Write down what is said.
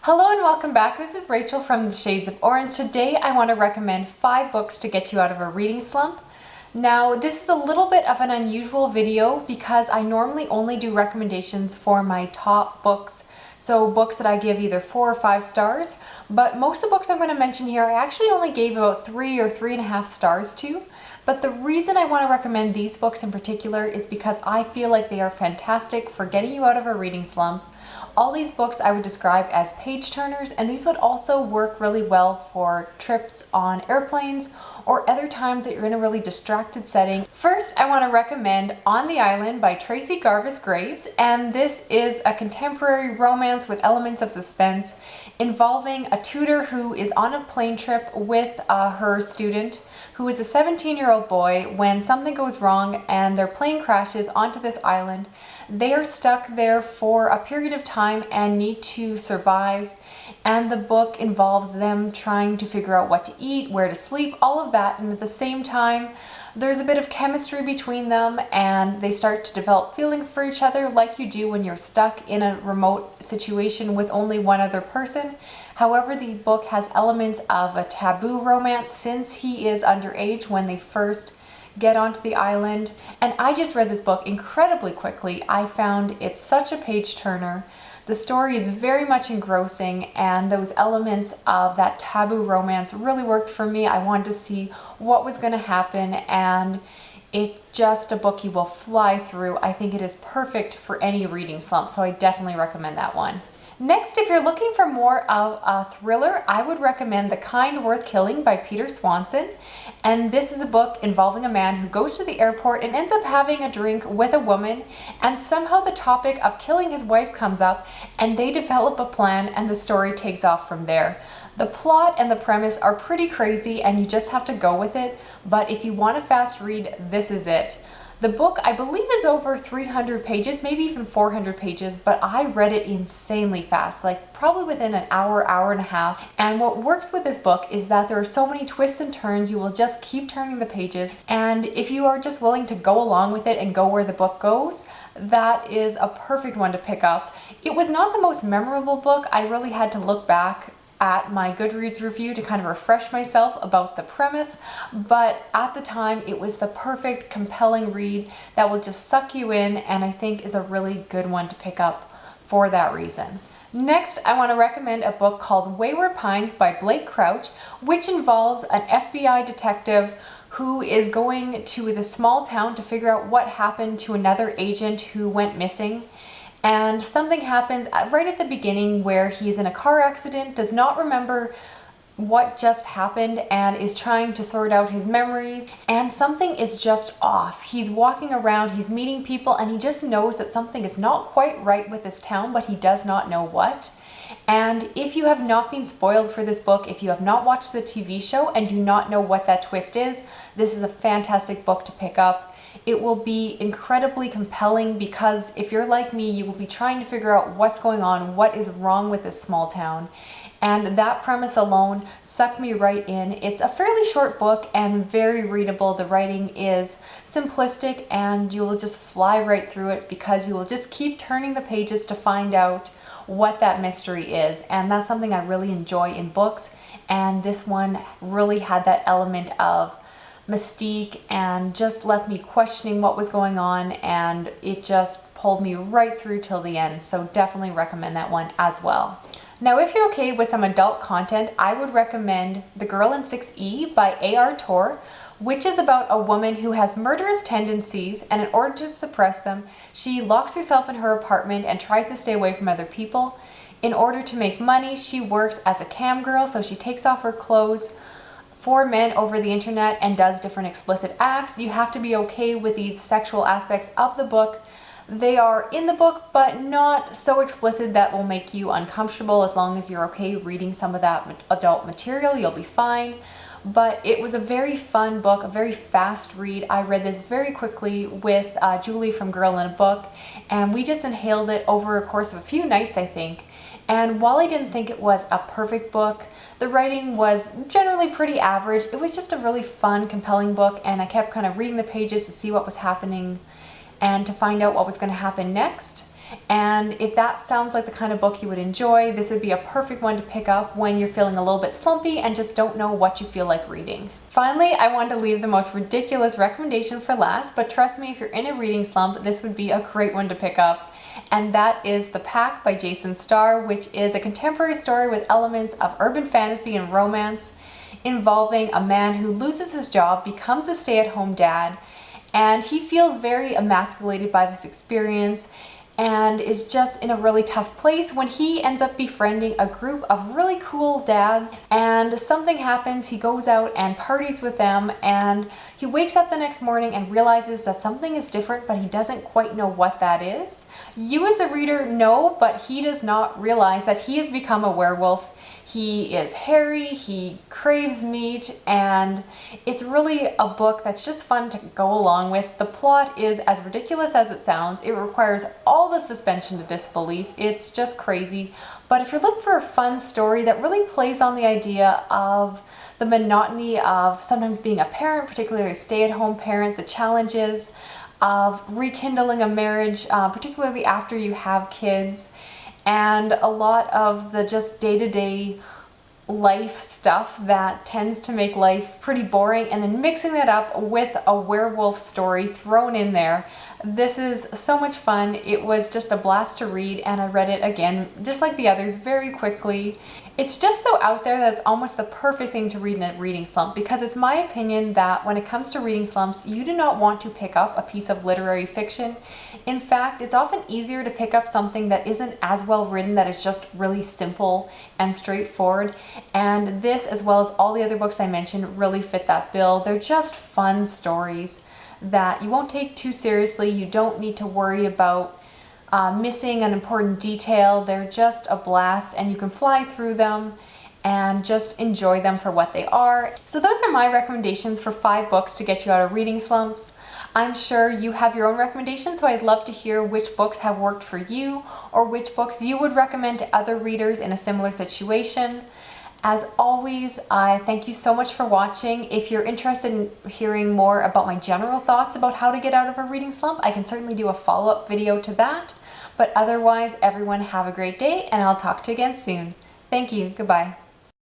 Hello and welcome back. This is Rachel from the Shades of Orange. Today I want to recommend 5 books to get you out of a reading slump. Now this is a little bit of an unusual video because I normally only do recommendations for my top books. So books that I give either 4 or 5 stars, but most of the books I'm going to mention here I actually only gave about 3 or 3.5 stars to. But the reason I want to recommend these books in particular is because I feel like they are fantastic for getting you out of a reading slump. All these books I would describe as page turners, and these would also work really well for trips on airplanes or other times that you're in a really distracted setting. First, I want to recommend On the Island by Tracey Garvis-Graves, and this is a contemporary romance with elements of suspense involving a tutor who is on a plane trip with her student who is a 17-year-old boy. When something goes wrong and their plane crashes onto this island, they are stuck there for a period of time and need to survive. And the book involves them trying to figure out what to eat, where to sleep, all of that. And at the same time, there's a bit of chemistry between them and they start to develop feelings for each other like you do when you're stuck in a remote situation with only one other person. However, the book has elements of a taboo romance since he is underage when they first get onto the island. And I just read this book incredibly quickly. I found it such a page turner. The story is very much engrossing and those elements of that taboo romance really worked for me. I wanted to see what was going to happen, and it's just a book you will fly through. I think it is perfect for any reading slump, so I definitely recommend that one. Next, if you're looking for more of a thriller, I would recommend The Kind Worth Killing by Peter Swanson. And this is a book involving a man who goes to the airport and ends up having a drink with a woman, and somehow the topic of killing his wife comes up and they develop a plan and the story takes off from there. The plot and the premise are pretty crazy and you just have to go with it, but if you want a fast read, this is it. The book, I believe, is over 300 pages, maybe even 400 pages, but I read it insanely fast, like probably within an hour, hour and a half. And what works with this book is that there are so many twists and turns, you will just keep turning the pages. And if you are just willing to go along with it and go where the book goes, that is a perfect one to pick up. It was not the most memorable book. I really had to look back at my Goodreads review to kind of refresh myself about the premise, but at the time it was the perfect, compelling read that will just suck you in, and I think is a really good one to pick up for that reason. Next, I want to recommend a book called Wayward Pines by Blake Crouch, which involves an FBI detective who is going to the small town to figure out what happened to another agent who went missing. And something happens right at the beginning where he's in a car accident, does not remember what just happened, and is trying to sort out his memories, and something is just off. He's walking around, he's meeting people, and he just knows that something is not quite right with this town, but he does not know what. And if you have not been spoiled for this book, if you have not watched the TV show and do not know what that twist is, this is a fantastic book to pick up. It will be incredibly compelling because if you're like me, you will be trying to figure out what's going on, what is wrong with this small town. And that premise alone sucked me right in. It's a fairly short book and very readable. The writing is simplistic and you will just fly right through it because you will just keep turning the pages to find out what that mystery is. And that's something I really enjoy in books. And this one really had that element of mystique and just left me questioning what was going on, and it just pulled me right through till the end. So definitely recommend that one as well. Now, if you're okay with some adult content, I would recommend The Girl in 6E by A.R. Torre, which is about a woman who has murderous tendencies, and in order to suppress them, she locks herself in her apartment and tries to stay away from other people. In order to make money, she works as a cam girl, so she takes off her clothes for men over the internet and does different explicit acts. You have to be okay with these sexual aspects of the book. They are in the book, but not so explicit that will make you uncomfortable. As long as you're okay reading some of that adult material, you'll be fine. But it was a very fun book, a very fast read. I read this very quickly with Julie from Girl in a Book, and we just inhaled it over a course of a few nights, I think. And while I didn't think it was a perfect book, the writing was generally pretty average. It was just a really fun, compelling book, and I kept kind of reading the pages to see what was happening and to find out what was going to happen next. And if that sounds like the kind of book you would enjoy, this would be a perfect one to pick up when you're feeling a little bit slumpy and just don't know what you feel like reading. Finally, I wanted to leave the most ridiculous recommendation for last, but trust me, if you're in a reading slump, this would be a great one to pick up. And that is The Pact by Starr, which is a contemporary story with elements of urban fantasy and romance involving a man who loses his job, becomes a stay-at-home dad, and he feels very emasculated by this experience and is just in a really tough place when he ends up befriending a group of really cool dads, and something happens. He goes out and parties with them, and he wakes up the next morning and realizes that something is different, but he doesn't quite know what that is. You as a reader know, but he does not realize that he has become a werewolf. He is hairy, he craves meat, and it's really a book that's just fun to go along with. The plot is as ridiculous as it sounds. It requires all the suspension of disbelief. It's just crazy. But if you're looking for a fun story that really plays on the idea of the monotony of sometimes being a parent, particularly a stay-at-home parent, the challenges of rekindling a marriage, particularly after you have kids, and a lot of the just day-to-day life stuff that tends to make life pretty boring, and then mixing that up with a werewolf story thrown in there. This is so much fun. It was just a blast to read, and I read it again, just like the others, very quickly. It's just so out there that it's almost the perfect thing to read in a reading slump, because it's my opinion that when it comes to reading slumps, you do not want to pick up a piece of literary fiction. In fact, it's often easier to pick up something that isn't as well written, that is just really simple and straightforward. And this, as well as all the other books I mentioned, really fit that bill. They're just fun stories that you won't take too seriously. You don't need to worry about missing an important detail. They're just a blast, and you can fly through them and just enjoy them for what they are. So those are my recommendations for 5 books to get you out of reading slumps. I'm sure you have your own recommendations, so I'd love to hear which books have worked for you, or which books you would recommend to other readers in a similar situation. As always, I thank you so much for watching. If you're interested in hearing more about my general thoughts about how to get out of a reading slump, I can certainly do a follow-up video to that. But otherwise, everyone have a great day, and I'll talk to you again soon. Thank you. Goodbye.